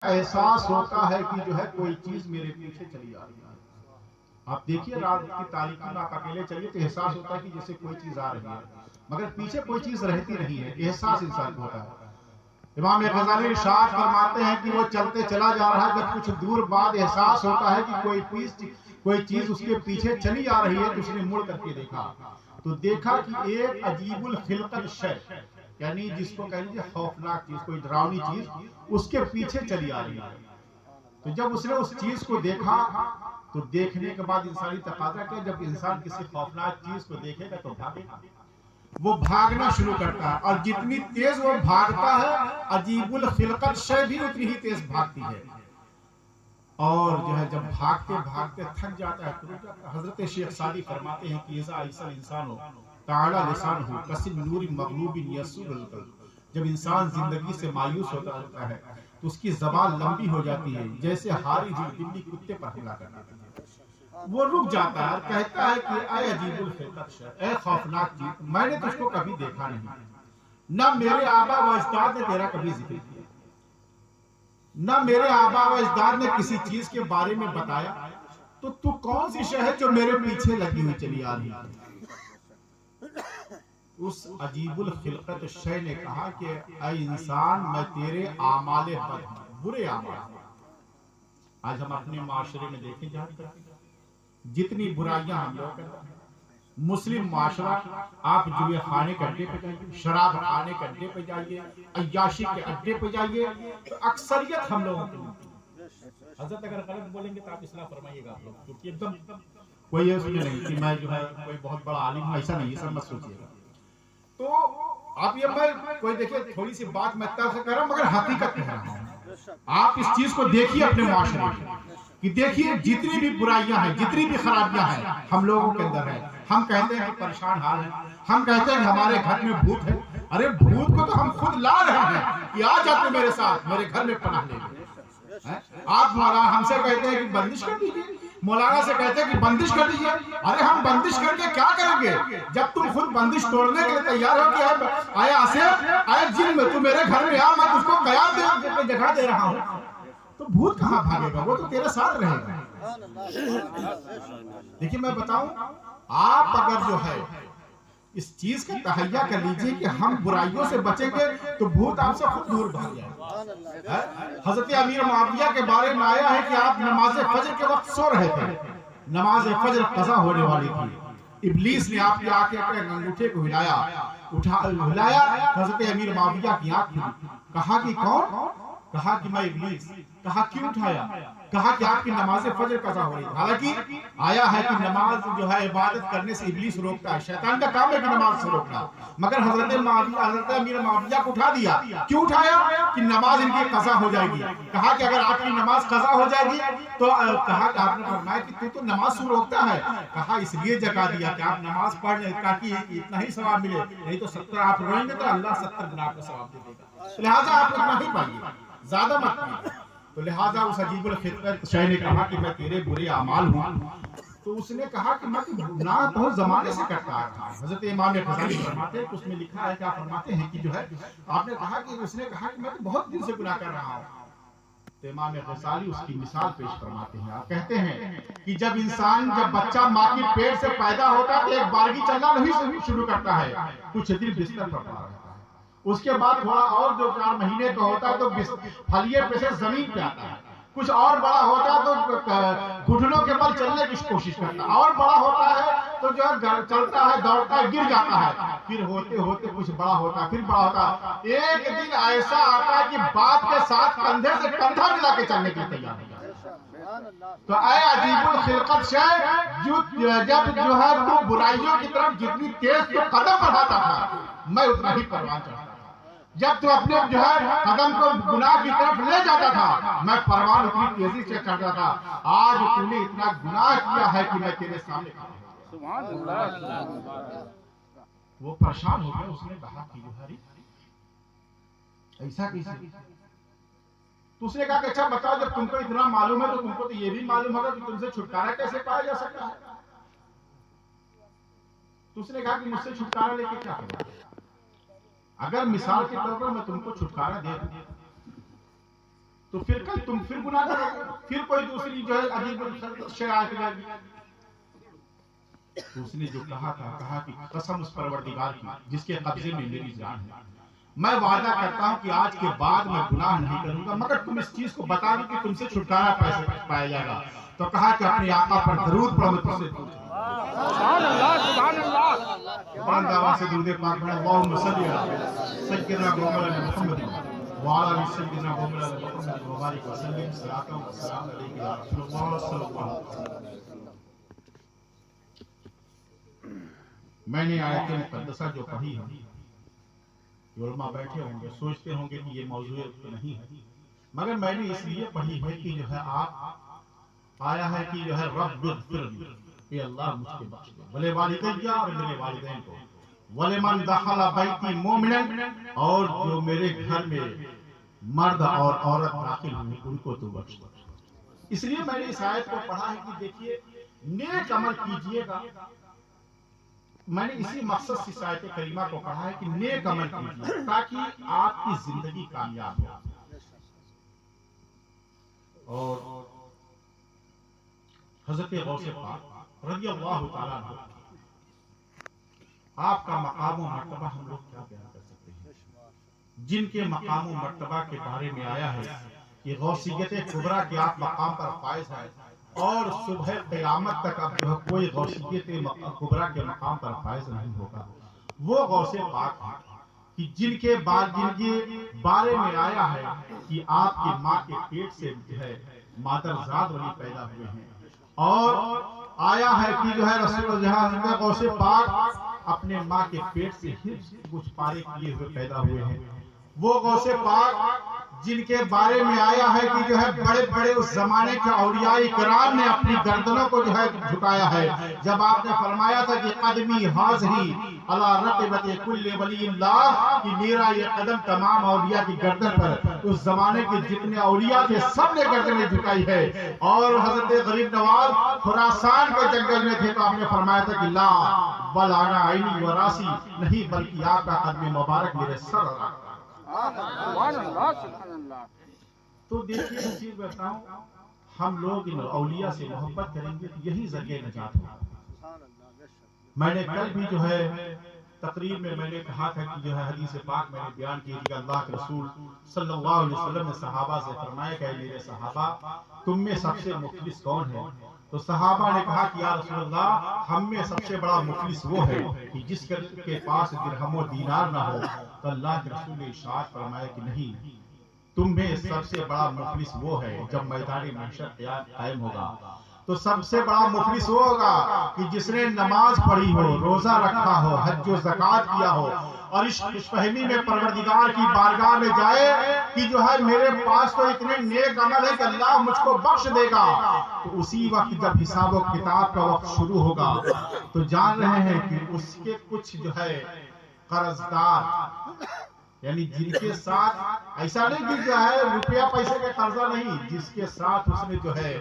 احساس ہوتا ہے کہ جو ہے کوئی چیز میرے پیچھے چلی آ رہی ہے. آپ دیکھیے رات کی تاریکی میں آپ اکیلے چلیے تو احساس ہوتا ہے کہ جیسے کوئی چیز آ رہی ہے, مگر پیچھے کوئی چیز رہتی نہیں ہے. احساس انسان کو ہوتا ہے. امام غزالی ارشاد فرماتے ہیں کہ وہ چلتے چلا جا رہا ہے, جب کچھ دور بعد احساس ہوتا ہے کہ کوئی چیز اس کے پیچھے چلی آ رہی ہے, تو اس نے مڑ کر کے دیکھا تو دیکھا کہ ایک عجیب الخلقت شے, یعنی جس کو کہہ لیجیے خوفناک چیز, کوئی ڈراؤنی چیز اس کے پیچھے چلی آ رہی ہے. تو جب اس نے اس چیز کو دیکھا تو دیکھنے کے بعد انسانی تقاضا کیا, جب انسان کسی خوفناک چیز کو دیکھے گا تو بھاگے گا. وہ بھاگنا شروع کرتا ہے, اور جتنی تیز وہ بھاگتا ہے عجیب الخلقت شے بھی اتنی ہی تیز بھاگتی ہے. اور جو ہے جب بھاگتے بھاگتے تھک جاتا ہے تو رک جاتا ہے. حضرت شیخ سعدی فرماتے ہیں کہ اذا ایسا انسان ہو تعالی لسانہ کسل نور مغلوب یسور القلب, جب انسان زندگی سے مایوس ہوتا ہے تو اس کی زبان لمبی ہو جاتی ہے جیسے ہاری ہوئی بلی کتے پر حملہ کر دیتی ہے. وہ رک جاتا ہے اور کہتا ہے کہ اے عجیب الخلقت شے, اے خوفناک چیز, میں نے تجھ کو کبھی دیکھا نہیں, نہ میرے آبا و اجداد نے تیرا کبھی ذکر کیا, نہ میرے آبا و اجداد نے کسی چیز کے بارے میں بتایا, تو کون سی شے ہے جو میرے پیچھے لگی ہوئی چلی آ رہی ہے. اس عجیب الخلقت شے نے کہا کہ اے انسان, میں تیرے اعمال بد ہوں, برے اعمال. آج ہم اپنے معاشرے میں دیکھیں جہاں جتنی برائیاں ہم لوگ کرتے ہیں, مسلم معاشرہ, آپ جوئے خانے کے اڈے پہ جائیے, شراب خانے کے اڈے پہ جائیے, عیاشی کے اڈے پہ جائیے, تو اکثریت ہم لوگوں کی ملتی ہے. حضرت اگر غلط بولیں گے تو آپ اصلاح فرمائیے گا آپ لوگ, کیونکہ ایک دم کوئی یہ سمجھے نہیں کہ میں جو ہے کوئی بہت بڑا عالم ہوں, ایسا نہیں, یہ سب مت سوچیے گا. تو آپ یہ میں کوئی دیکھیں تھوڑی سی بات میں تلخ کر رہا ہوں مگر حقیقت کہہ رہا ہوں. آپ اس چیز کو دیکھیے اپنے معاشرے میں کہ دیکھیے جتنی بھی برائیاں ہیں, جتنی بھی خرابیاں ہیں ہم لوگوں کے اندر ہیں. ہم کہتے ہیں کہ پریشان حال ہیں, ہم کہتے ہیں کہ ہمارے گھر میں بھوت ہے. ارے بھوت کو تو ہم خود لا رہے ہیں کہ آ جا تو میرے ساتھ میرے گھر میں پناہ لے لے. آپ مولانا ہم سے کہتے ہیں کہ بندش کر دیجیے, مولانا سے کہتے ہیں کہ بندش کر دیجیے. ارے ہم بندش کر کے کیا کریں گے جب تم خود بندش توڑنے کے لیے تیار ہو کہ آیا آصف, آیا جن میں تو میرے گھر میں آ, میں تجھ کو قیام پہ جگہ دے رہا ہوں. تو بھوت کہاں بھاگے گا, وہ تو تیرے ساتھ رہے گا. دیکھیے میں بتاؤں, آپ اگر جو ہے اس چیز کا تہیہ کر لیجئے کہ ہم برائیوں سے بچیں گے تو بھوت آپ سے خود دور بھاگ جائے گا. حضرت امیر معاویہ کے بارے میں آیا ہے کہ آپ نماز فجر کے وقت سو رہے تھے, نماز فجر قضا ہونے والی تھی, ابلیس نے آپ کے آنکھ کے انگوٹھے کو ہلایا, حضرت امیر معاویہ کی آنکھ کھلی. کہا کہ کون؟ کہا کہ میں ابلیس. کہا کیوں اٹھایا؟ کہا کہ آپ کی نماز فجر قضا ہو رہی ہے. حالانکہ آیا ہے کہ نماز جو ہے عبادت کرنے سے ابلیس روکتا ہے, شیطان کا کام ہے کہ نماز سے روکنا, مگر حضرت امیر معاویہ کو اٹھا دیا. کیوں اٹھایا؟ کہ نماز ان کی قضا ہو جائے گی. کہا کہ اگر آپ کی نماز قضا ہو جائے گی تو کہا کہ آپ نے فرمایا کہ تو نماز سے روکتا ہے. کہا اس لیے جگہ دیا کہ آپ نماز پڑھ لیں تاکہ اتنا ہی ثواب ملے, نہیں تو 70 آپ روئیں گے تو اللہ 70 گنا کا ثواب دے دے گا. لہٰذا آپ اتنا ہی پڑھیے, زیادہ مت پڑھیے. تو لہٰذا اس عجیب الخلقت شے نے کہا کہ میں تیرے برے اعمال ہوں. تو اس نے کہا کہ میں تو گناہ بہت زمانے سے کرتا آ رہا ہوں. حضرت امام غزالی فرماتے ہیں کہ اس میں لکھا ہے, کیا فرماتے ہیں کہ جو ہے آپ نے کہا کہ اس نے کہا کہ میں تو بہت دن سے گناہ کر رہا ہوں. تو امام غزالی اس کی مثال پیش فرماتے ہیں. آپ کہتے ہیں کہ جب بچہ ماں کی پیٹ سے پیدا ہوتا ہے تو ایک بارگی چلنا نہیں شروع کرتا ہے, کچھ دن بستر پر پڑا رہتا ہے. اس کے بعد تھوڑا اور 2-4 مہینے کا ہوتا ہے تو پھلیے پہ سے زمین پہ آتا ہے. کچھ اور بڑا ہوتا ہے تو گھٹنوں کے بل چلنے کی کوشش کرتا ہے. اور بڑا ہوتا ہے تو جو ہے چلتا ہے, دوڑتا ہے, گر جاتا ہے. پھر ہوتے ہوتے کچھ بڑا ہوتا ہے, پھر بڑا ہوتا ہے. ایک دن ایسا آتا ہے کہ باپ کے ساتھ کندھے سے کندھا ملا کے چلنے کے لیے تیار ہو جاتا ہے. تو اے عجیب الخلقت شے, جب جو ہے تو برائیوں کی طرف جتنی تیز تو قدم بڑھاتا تھا, میں اتنا ہی پروان چڑھتا تھا. جب تو اپنے جو ہے قدم کو گناہ کی طرف لے جاتا تھا, میں پروان اتنی تیزی سے چڑھتا تھا. آج تو نے اتنا گناہ کیا ہے کہ میں تیرے سامنے کھڑا ہوں. سبحان اللہ. وہ پریشان ہو گیا. اس نے کہا کہ جو ہے ایسا کیسے؟ تو اس نے کہا کہ اچھا بتاؤ, جب تم کو اتنا معلوم ہے تو تم کو تو یہ بھی معلوم ہوگا کہ تم سے چھٹکارا کیسے پایا جا سکتا ہے. تو اس نے کہا کہ مجھ سے چھٹکارا لے کے کیا کرنا. اگر مثال کے طور پر میں تم کو چھٹکارا دے دوں تو پھر کل تم پھر گناہ کرو گے، پھر کوئی دوسری جو ہے عجیب شے آ کے جائے گی۔ تو اس نے جو کہا تھا، کہا کہ قسم اس پروردگار کی جس کے قبضے میں میری جان ہے، میں وعدہ کرتا ہوں کہ آج کے بعد میں گناہ نہیں کروں گا مگر تم اس چیز کو بتا دو کہ تم سے چھٹکارا پایا جائے گا۔ تو کہا کہ اپنے آقا پر درود پڑھو، میں تم سے دور سبحان اللہ سبحان اللہ۔ بلند آواز سے درود پاک پڑھو، اللہم صلی علی سیدنا محمد وعلی آل سیدنا محمد وبارک وسلم، صلاۃ و سلام علیک یا رسول اللہ صلی اللہ علیہ وسلم۔ میں نے آیت مقدسہ جو پڑھی ہے، علماء بیٹھے ہوں گے سوچتے ہوں گے کہ یہ موضوع نہیں ہے، مگر میں نے اس لیے پڑھی ہے کہ جو ہے آپ آیا ہے کہ جو ہے رب اغفر لی، کہ اللہ مجھ کے بخش دے، ولی والدین اور میرے والدین کو، ولمن دخل بیتی مومنا، اور جو میرے گھر میں مرد اور عورت داخل ہوئے ان کو تو بخش دے۔ اس لیے میں نے اس آیت کو پڑھا ہے کہ دیکھیے نیک عمل کیجئے گا، میں نے اسی مقصد سے اس آیت کریمہ کو پڑھا ہے کہ نیک عمل کیجئے تاکہ آپ کی زندگی کامیاب ہو۔ اور حضرت غوث پاک رضی اللہ تعالیٰ عنہ، آپ کا مقام و مرتبہ ہم لوگ کیا بیان کر سکتے ہیں، جن کے مقام و مرتبہ کے بارے میں آیا ہے کہ غوثیت کبریٰ کے آپ مقام پر فائز ہیں، اور صبح قیامت تک اب جو ہے کوئی غوثیت کبریٰ کے مقام پر فائز نہیں ہوگا۔ وہ غوث پاک ہیں کہ جن کے بارے میں آیا ہے کہ آپ کی ماں کے پیٹ سے جو ہے مادرزاد ولی پیدا ہوئے ہیں، اور آیا ہے کہ جو ہے رسول جہاں غوث پاک اپنے ماں کے پیٹ سے ہی کچھ پارے کیے ہوئے پیدا ہوئے ہیں۔ وہ غوث پاک جن کے بارے میں آیا ہے کہ جو ہے بڑے بڑے اس زمانے کے اولیاء کرام نے اپنی گردنوں کو جو ہے جھکایا ہے، جب آپ نے فرمایا تھا کہ قدمی حاضری علی رقبت کل ولی اللہ، کہ میرا یہ قدم تمام اولیاء کی گردن پر، اس زمانے کے جتنے اولیاء تھے سب نے گردنیں جھکائی ہے۔ اور حضرت غریب نواز خراسان کے جنگل میں تھے تو آپ نے فرمایا تھا کہ لا بل انا عینی و راسی، نہیں بلکہ آپ کا قدم مبارک میرے سر پر۔ سبحان اللہ سبحان اللہ۔ تو دیکھیے ایک چیز بتاؤں، ہم لوگ ان اولیاء سے محبت کریں گے تو یہی ذریعہ نجات ہوگا۔ میں نے کل بھی جو ہے تقریر میں نے کہا تھا کہ جو ہے حدیث پاک میں نے بیان کی کہ اللہ کے رسول صلی اللہ علیہ وسلم نے صحابہ سے فرمایا کہ میرے صحابہ تم میں سب سے مخلص کون ہے؟ تو صحابہ نے کہا کہ یا رسول اللہ ہم میں سب سے بڑا مخلص وہ ہے کہ جس کے پاس درہم و دینار نہ ہو۔ تو اللہ کے رسول نے ارشاد فرمایا کہ نہیں، تم میں سب سے بڑا مخلص وہ ہے جب میدان محشر قائم ہوگا تو سب سے بڑا مخلص وہ ہوگا کہ جس نے نماز پڑھی ہو، روزہ رکھا ہو، حج و زکوٰۃ کیا ہو، اور اس خوش فہمی میں پروردگار کی بارگاہ میں جائے کہ جو ہے میرے پاس تو اتنے نیک عمل ہے کہ اللہ مجھ کو بخش دے گا۔ تو اسی وقت جب حساب و کتاب کا وقت شروع ہوگا تو جان رہے ہیں کہ اس کے کچھ جو ہے قرضدار، یعنی جن کے ساتھ ایسا نہیں کہ جو ہے روپیہ پیسے کا قرضہ نہیں، جس کے ساتھ اس نے جو ہے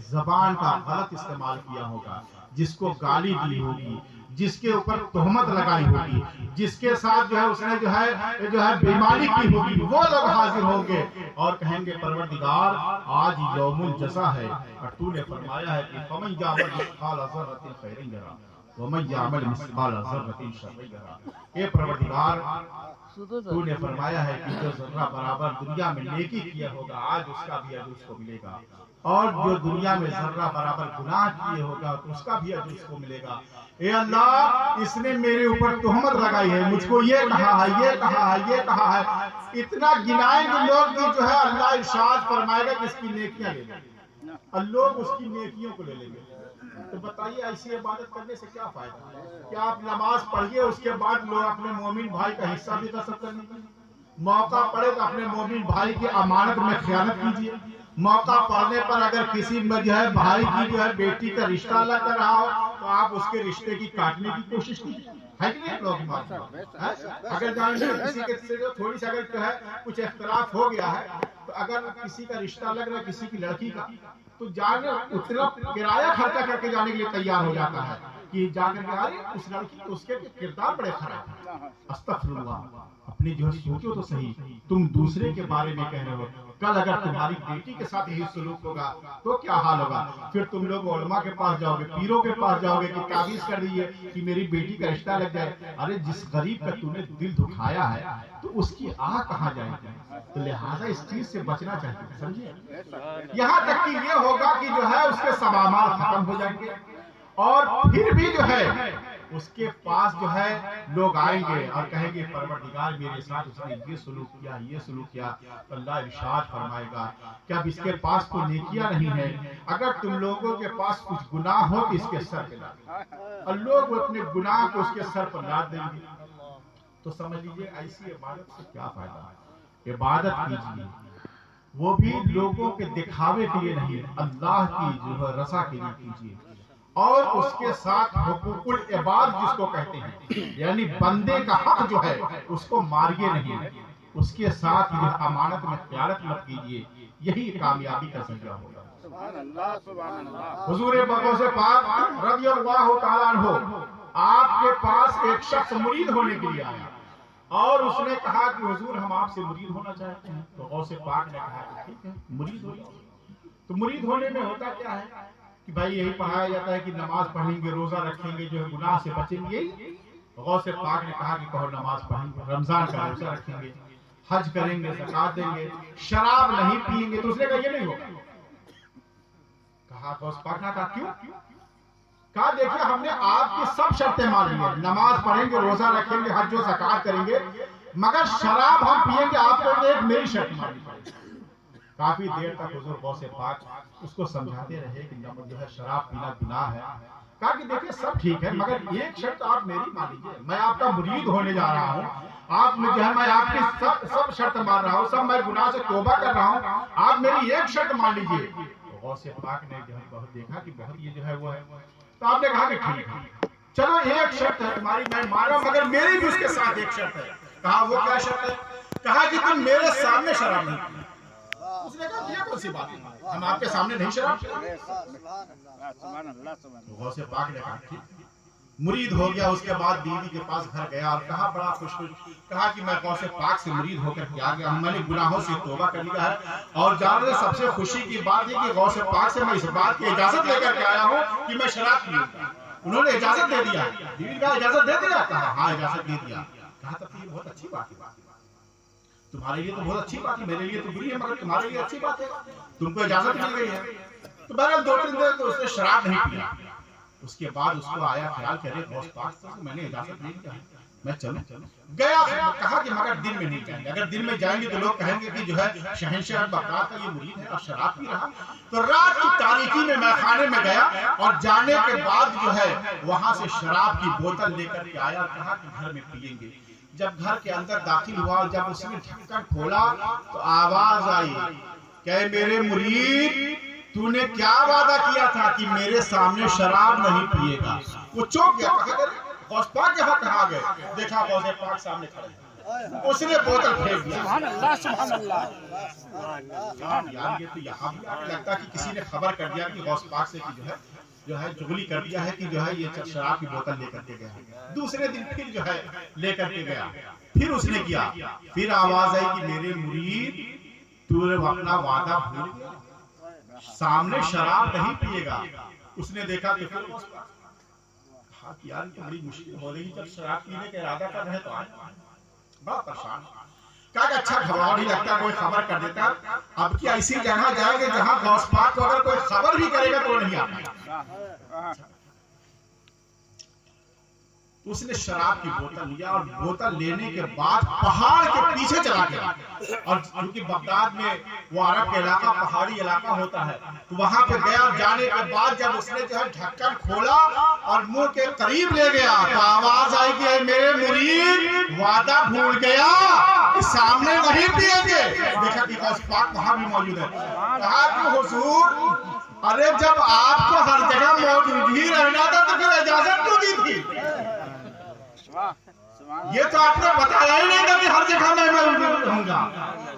زبان کا غلط استعمال کیا ہوگا، جس کو گالی دی ہوگی، جس کے اوپر تہمت لگائی ہوگی، جس کے ساتھ جو ہے اس نے جو ہے بیماری کی ہوگی، وہ لوگ حاضر ہوں گے اور کہیں گے پروردگار آج یوم الجزا ہے، اور تو نے فرمایا ہے کہ فمن یعمل مثقال ذرۃ خیرا یرہ ومن یعمل مثقال ذرۃ شرا یرہ۔ اے پروردگار تو نے فرمایا ہے کہ جو ذرہ برابر دنیا میں نیکی کیا ہوگا آج اس کا بھی اجر اس کو ملے گا، اور جو دنیا میں ذرہ برابر گناہ کیے ہوگا تو اس کا بھی اجر اس کو ملے گا۔ اے اللہ اس نے میرے اوپر تہمت لگائی ہے، مجھ کو یہ کہا ہے، یہ کہا ہے، یہ کہا ہے، اتنا گنائیں گے لوگ کہ جو ہے اللہ ارشاد فرمائے گا کہ اس کی نیکیاں لے لیں، اور لوگ اس کی نیکیوں کو لے لیں گے۔ تو بتائیے ایسی عبادت کرنے سے کیا فائدہ ہے؟ کہ آپ نماز پڑھیے اس کے بعد لوگ اپنے مومن بھائی کا حصہ بھی قسم کر لیجیے، موقع پڑے تو اپنے مومن بھائی کی امانت میں خیانت کیجیے، موقع پڑنے پر اگر کسی میں جو ہے بھائی کی جو ہے بیٹی کا رشتہ لگ کر رہا ہو تو آپ اس کے رشتے کی کاٹنے کی کوشش کیجیے، ہے کہ نہیں لوگ؟ اگر جانتے کسی کے تھوڑی سی اگر جو ہے کچھ اختلاف ہو گیا ہے تو اگر کسی کا رشتہ لگ رہا ہے کسی کی لڑکی کا تو جانے اتنا کرایہ خرچہ کر کے جانے کے لیے تیار ہو جاتا ہے کہ جا کر کے اس لڑکی اس کے کردار بڑے خراب ہیں. استغفراللہ. اپنی جو ہے سوچو تو صحیح. تم دوسرے کے بارے میں کہہ رہے ہو. کل اگر تمہاری بیٹی کے ساتھ یہی سلوک ہوگا تو کیا حال ہوگا؟ پھر تم لوگ علماء کے پاس جاؤ گے, پیروں کے پاس جاؤ گے کہ تعویذ کر دیجیے کہ میری بیٹی کا رشتہ لگ جائے. ارے جس غریب کا تم نے دل دکھایا ہے تو اس کی آہ کہاں جائے گی؟ تو لہٰذا اس چیز سے بچنا چاہیے, سمجھے. یہاں تک کہ یہ ہوگا کہ جو ہے اس کے سوامال ختم ہو جائیں گے, اور پھر بھی جو ہے اس کے پاس جو ہے لوگ آئیں گے اور کہیں گے پروردگار میرے ساتھ اس نے یہ سلوک کیا, یہ سلوک کیا. اللہ ارشاد فرمائے گا کہ اب اس کے پاس کوئی نیکیاں نہیں ہے, اگر تم لوگوں کے پاس کچھ گناہ ہو تو اس کے سر پہ لا, اور لوگ اپنے گناہ کو اس کے سر پر لاد دیں گے. تو سمجھ لیجیے ایسی عبادت سے کیا فائدہ ہے. عبادت کیجیے وہ بھی لوگوں کے دکھاوے کے لیے نہیں, اللہ کی جو ہے رضا کے لیے کیجیے. اور اس کے ساتھ حقوق العباد جس کو کہتے ہیں, یعنی بندے کا حق جو ہے اس کو ماریے نہیں, اس کے ساتھ جو امانت میں خیانت مت کیجیے. یہی کامیابی کا ذریعہ ہوگا. حضور بغوث پاک رضی اللہ تعالیٰ عنہ آپ کے پاس ایک شخص مرید ہونے کے لیے آیا اور اس نے کہا کہ حضور ہم آپ سے مرید ہونا چاہتے ہیں. تو غوث پاک نے کہا کہ ٹھیک ہے مرید ہو جاؤ. تو مرید ہونے میں ہوتا کیا ہے کہ بھائی یہی پڑھایا جاتا ہے کہ نماز پڑھیں گے, روزہ رکھیں گے, جو ہے گناہ سے بچیں گے. غوث پاک نے کہا کہ کہو نماز پڑھیں گے, رمضان کا روزہ رکھیں گے, حج کریں گے, زکات دیں گے, شراب نہیں پیئیں گے. تو اس نے کہا یہ نہیں ہوگا. کہا غوث پاک نے کہا کیوں؟ کہا دیکھیے ہم نے آپ کی سب شرطیں مان لی ہیں, نماز پڑھیں گے, روزہ رکھیں گے, حج و زکات کریں گے, مگر شراب ہم پیئیں گے, آپ کو ایک میری شرط ماننی پڑے گی. کافی دیر تک حضور غوث پاک اس کو سمجھاتے رہے کہ جو ہے شراب پینا گناہ ہے. کہا کہ دیکھیں سب ٹھیک ہے مگر ایک شرط آپ میری مان لیجیے, میں آپ کا مرید ہونے جا رہا ہوں, آپ میں جو ہے میں آپ کی سب شرط مان رہا ہوں, سب میں گناہ سے توبہ کر رہا ہوں, آپ میری ایک شرط مان لیجیے. غوث پاک نے جو ہے بہت دیکھا کہ بہت یہ جو ہے وہ ہے, تو آپ نے کہا کہ ٹھیک ہے چلو ایک شرط ہے تمہاری میں مان رہا ہوں, مگر میری بھی اس کے ساتھ ایک شرط ہے. کہا وہ کیا شرط ہے؟ کہا کہ تم میرے سامنے شراب نہیں پینا. اس نے کہا یہ کون سی بات ہے, ہم آپ کے سامنے نہیں شراب پیتے. غوث پاک نے کہا ٹھیک. مرید ہو گیا. اس کے بعد بیوی کے پاس گھر گیا اور کہا بڑا خوش کہا کہ میں غوث پاک سے مرید ہو کر کے آ گیا, میں نے گناہوں سے توبہ کر لیا ہے. اور جان رہے سب سے خوشی کی بات ہے کہ غوث پاک سے میں اس بات کی اجازت لے کر کے آیا ہوں کہ میں شراب پیوں. انہوں نے اجازت دے دیا. بیوی کا اجازت دے دیا. کہا ہاں اجازت دے دیا. کہا تب یہ بہت اچھی بات ہے, تمہارے لیے تو بہت اچھی بات ہے, میرے لیے تو بری ہے, مگر تمہارے لیے اچھی بات ہے, تم کو اجازت مل گئی ہے. تو بہرحال 2-3 دن تو اس نے شراب نہیں پیا. اس کے بعد اس کو آیا خیال کرے غوث پاک سے میں نے اجازت نہیں دیا, میں چلوں. گیا. کہا کہ مگر دن میں نہیں جائیں گے, اگر دن میں جائیں گے تو لوگ کہیں گے کہ جو ہے شہنشاہ بغداد کا یہ مرید ہے اور شراب پی رہا. تو رات کی تاریکی میں میخانے میں گیا اور جانے کے بعد جو ہے وہاں سے شراب کی بوتل لے کر کے آیا, کہا کہ گھر میں پیئیں گے. جب گھر کے اندر داخل ہوا, جب اس نے ڈھکن کھولا تو آواز آئی کہ میرے مرید تو نے کیا وعدہ کیا تھا کہ میرے سامنے شراب نہیں پیے گا. وہ چوک گیا. کہا غوث پاک یہاں کہاں گئے؟ دیکھا غوث پاک سامنے کھڑے ہیں. اس نے بوتل پھینک دیا. سبحان اللہ سبحان اللہ. یار یہ تو یہاں بھی لگتا کہ کسی نے خبر کر دیا کہ غوث پاک سے جو ہے چغلی کر دیا ہے کہ جو ہے یہ شراب کی بوتل لے کر کے گیا. دوسرے دن پھر جو ہے لے کر کے گیا. پھر اس نے کیا. پھر آواز آئی کہ میرے مرید تو نے اپنا وعدہ بھول گیا, سامنے شراب نہیں پیے گا. اس نے دیکھا کہ پھر کہا کہ یار یہ بڑی مشکل ہو رہی, جب شراب پینے کا ارادہ کر رہے تو آئے. بڑا پریشان. کہا کہ اچھا گھبراہٹ نہیں لگتا, کوئی خبر کر دیتا. اب کی ایسی جگہ جائے گے جہاں غوث پاک کو اگر کوئی خبر بھی کرے گا تو نہیں آتا. اس نے شراب کی بوتل لیا اور بوتل لینے کے بعد پہاڑ کے پیچھے چلا گیا. اور کیونکہ بغداد میں وہ عرب کا علاقہ پہاڑی علاقہ ہوتا ہے, تو وہاں پہ گیا. جانے کے بعد جب اس نے جو ہے ڈھکن کھولا اور منہ کے قریب لے گیا تو آواز آئی کہ اے میرے مرید وعدہ بھول گیا کہ سامنے نہیں پیئیں گے. دیکھا کہ غوث پاک وہاں بھی موجود ہے. کہا کہ حضور ارے جب آپ کو ہر جگہ موجود ہی رہنا تھا تو پھر اجازت کیوں دی تھی؟ یہ تو آپ نے بتایا ہی نہیں تھا کہ ہر جگہ میں موجود رہوں گا.